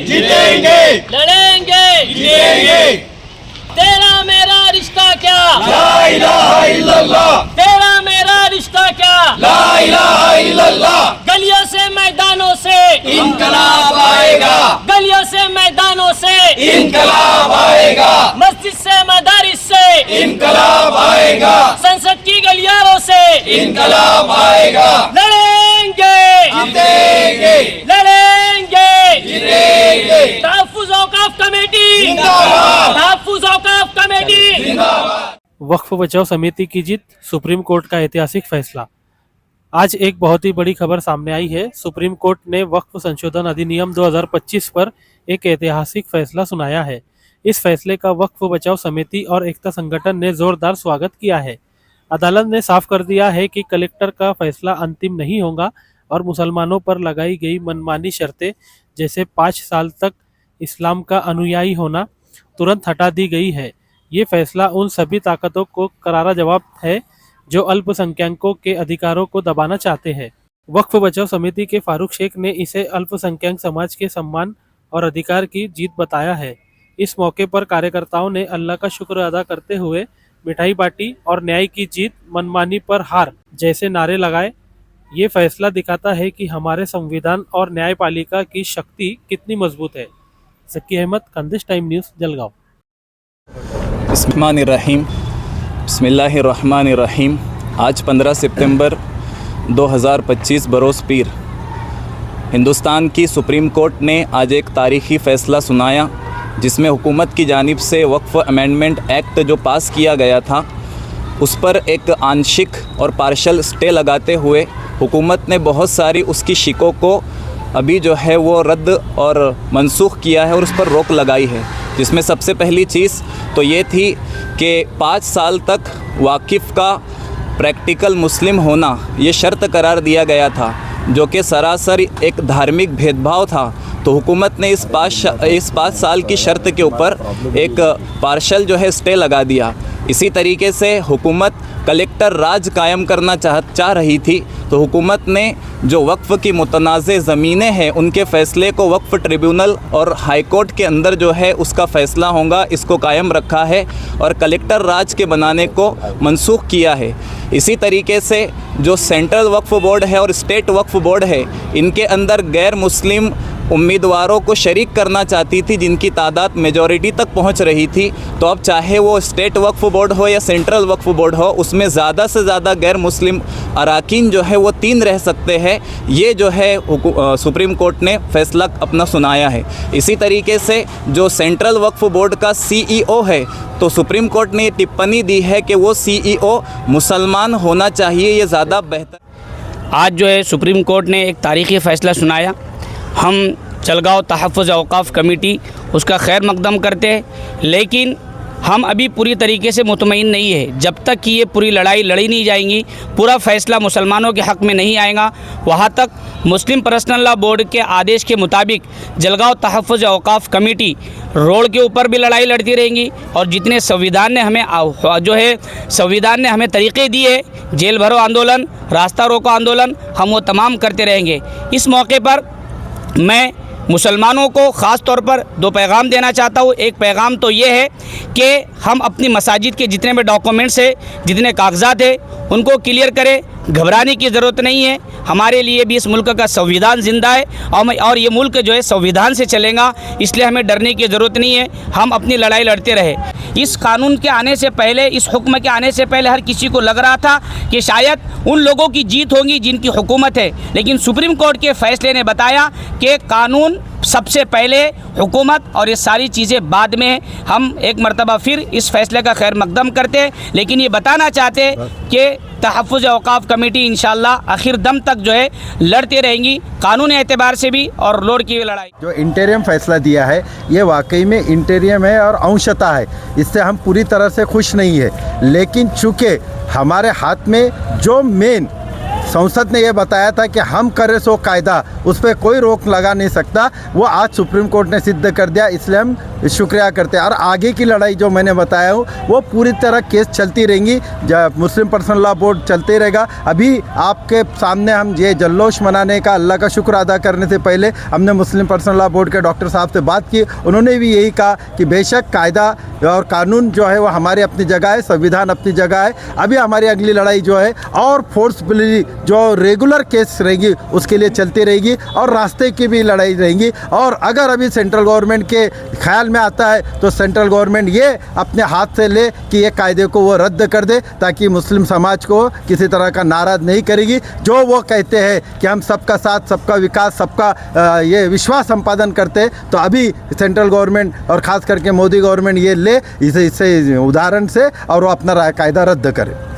जीतेंगे, लड़ेंगे, जीतेंगे। तेरा मेरा रिश्ता क्या, ला इलाहा इल्लल्लाह, तेरा मेरा रिश्ता क्या, ला इलाहा इल्लल्लाह। गलियों से मैदानों से, इनकलाब आएगा, गलियों से मैदानों से, इनकलाब आएगा, मस्जिद से मदारिस से, इनकलाब आएगा, संसद की गलियारों से, इनकलाब आएगा। लड़ेंगे, जीतेंगे, लड़ेंगे। जीतेंगे। तहफ्फुज़ औक़ाफ़ कमेटी जिंदाबाद, तहफ्फुज़ औक़ाफ़ कमेटी। जिंदाबाद। वक्फ बचाओ समिति की जीत, सुप्रीम कोर्ट का ऐतिहासिक फैसला। आज एक बहुत ही बड़ी खबर सामने आई है। सुप्रीम कोर्ट ने वक्फ संशोधन अधिनियम 2025 पर एक ऐतिहासिक फैसला सुनाया है। इस फैसले का वक्फ बचाओ समिति और एकता संगठन ने जोरदार स्वागत किया है। अदालत ने साफ कर दिया है कि कलेक्टर का फैसला अंतिम नहीं होगा और मुसलमानों पर लगाई गई मनमानी शर्तें जैसे 5 साल तक इस्लाम का अनुयायी होना तुरंत हटा दी गई है। ये फैसला उन सभी ताकतों को करारा जवाब है जो अल्पसंख्यकों के अधिकारों को दबाना चाहते हैं। वक्फ बचाओ समिति के फारूक शेख ने इसे अल्पसंख्यक समाज के सम्मान और अधिकार की जीत बताया है। इस मौके पर कार्यकर्ताओं ने अल्लाह का शुक्र अदा करते हुए मिठाई बांटी और न्याय की जीत, मनमानी पर हार जैसे नारे लगाए। ये फैसला दिखाता है कि हमारे संविधान और न्यायपालिका की शक्ति कितनी मजबूत है। Zaki Ahmed, Khandesh time news, Jalgaon. बिस्मिल्लाहिर्रहमानिर्रहीम। आज 15 सितंबर 2025 बरोज़ पीर हिंदुस्तान की सुप्रीम कोर्ट ने आज एक तारीख़ी फ़ैसला सुनाया जिसमें हुकूमत की जानिब से वक्फ अमेंडमेंट एक्ट जो पास किया गया था उस पर एक आंशिक और पार्शल स्टे लगाते हुए हुकूमत ने बहुत सारी उसकी शिकों को अभी जो है वो रद्द और मनसूख किया है और उस पर रोक लगाई है। जिसमें सबसे पहली चीज़ तो ये थी कि 5 साल तक वाकिफ़ का प्रैक्टिकल मुस्लिम होना ये शर्त करार दिया गया था, जो कि सरासर एक धार्मिक भेदभाव था। तो हुकूमत ने इस 5 साल की शर्त के ऊपर एक पार्शल जो है स्टे लगा दिया। इसी तरीके से हुकूमत कलेक्टर राज कायम करना चाह रही थी, तो हुकूमत ने जो वक्फ़ की मुतनाज़े ज़मीनें हैं उनके फ़ैसले को वक्फ़ ट्रिब्यूनल और हाई कोर्ट के अंदर जो है उसका फ़ैसला होगा, इसको कायम रखा है और कलेक्टर राज के बनाने को मनसूख किया है। इसी तरीके से जो सेंट्रल वक्फ़ बोर्ड है और स्टेट वक्फ़ बोर्ड है, इनके अंदर गैर मुस्लिम उम्मीदवारों को शरीक करना चाहती थी जिनकी तादाद मेजॉरिटी तक पहुंच रही थी। तो अब चाहे वो स्टेट वक्फ़ बोर्ड हो या सेंट्रल वक्फ़ बोर्ड हो, उसमें ज़्यादा से ज़्यादा गैर मुस्लिम अराकीन जो है वो 3 रह सकते हैं। ये जो है सुप्रीम कोर्ट ने फ़ैसला अपना सुनाया है। इसी तरीके से जो सेंट्रल वक्फ़ बोर्ड का CEO है, तो सुप्रीम कोर्ट ने टिप्पणी दी है कि वो CEO मुसलमान होना चाहिए, ये ज़्यादा बेहतर। आज जो है सुप्रीम कोर्ट ने एक तारीख़ी फ़ैसला सुनाया। हम जलगांव तहफ़्फ़ुज़ औक़ाफ़ कमेटी उसका खैर मक़दम करते हैं, लेकिन हम अभी पूरी तरीके से मुतमईन नहीं है। जब तक कि ये पूरी लड़ाई लड़ी नहीं जाएंगी, पूरा फ़ैसला मुसलमानों के हक़ में नहीं आएगा, वहाँ तक मुस्लिम पर्सनल लॉ बोर्ड के आदेश के मुताबिक जलगांव तहफ़्फ़ुज़ औक़ाफ़ कमेटी रोड के ऊपर भी लड़ाई लड़ती रहेंगी और जितने संविधान ने हमें तरीक़े दिए, जेल भरो आंदोलन, रास्ता रोको आंदोलन, हम वो तमाम करते रहेंगे। इस मौके पर मैं मुसलमानों को ख़ास तौर पर 2 पैगाम देना चाहता हूँ। एक पैगाम तो ये है कि हम अपनी मसाजिद के जितने भी डॉक्यूमेंट्स है, जितने कागजात है, उनको क्लियर करें। घबराने की ज़रूरत नहीं है। हमारे लिए भी इस मुल्क का संविधान ज़िंदा है और ये मुल्क जो है संविधान से चलेगा, इसलिए हमें डरने की ज़रूरत नहीं है। हम अपनी लड़ाई लड़ते रहे। इस कानून के आने से पहले, इस हुक्म के आने से पहले हर किसी को लग रहा था कि शायद उन लोगों की जीत होगी जिनकी हुकूमत है, लेकिन सुप्रीम कोर्ट के फैसले ने बताया कि कानून सबसे पहले, हुकूमत और ये सारी चीज़ें बाद में। हम एक मरतबा फिर इस फैसले का खैर मक़दम करते, लेकिन ये बताना चाहते कि तहफ़्फ़ुज़ औक़ाफ़ कमेटी इंशाअल्लाह आखिर दम तक जो है लड़ते रहेंगी, कानूनी एतबार से भी और रोड की लड़ाई। जो इंटेरियम फैसला दिया है ये वाकई में इंटेरियम है और अंशतः है, इससे हम पूरी तरह से खुश नहीं है। लेकिन चूँकि हमारे हाथ में जो मेन संसद ने ये बताया था कि हम करे सो कायदा, उस पर कोई रोक लगा नहीं सकता, वो आज सुप्रीम कोर्ट ने सिद्ध कर दिया, इसलिए हम शुक्रिया करते हैं। और आगे की लड़ाई जो मैंने बताया हूँ वो पूरी तरह केस चलती रहेंगी, मुस्लिम पर्सनल लॉ बोर्ड चलते रहेगा। अभी आपके सामने हम ये जल्लोश मनाने का, अल्लाह का शुक्र अदा करने से पहले हमने मुस्लिम पर्सनल लॉ बोर्ड के डॉक्टर साहब से बात की, उन्होंने भी यही कहा कि बेशक कायदा और कानून जो है वो हमारी अपनी जगह है, संविधान अपनी जगह है। अभी हमारी अगली लड़ाई जो है और फोर्सफुली जो रेगुलर केस रहेगी उसके लिए चलती रहेगी, और रास्ते की भी लड़ाई रहेगी। और अगर अभी सेंट्रल गवर्नमेंट के ख्याल में आता है तो सेंट्रल गवर्नमेंट ये अपने हाथ से ले कि ये कायदे को वो रद्द कर दे, ताकि मुस्लिम समाज को किसी तरह का नाराज़ नहीं करेगी। जो वो कहते हैं कि हम सबका साथ, सबका विकास, सबका ये विश्वास संपादन करते हैं, तो अभी सेंट्रल गवर्नमेंट और ख़ास करके मोदी गवर्नमेंट ये ले इसे उदाहरण से और वो अपना कायदा रद्द करे।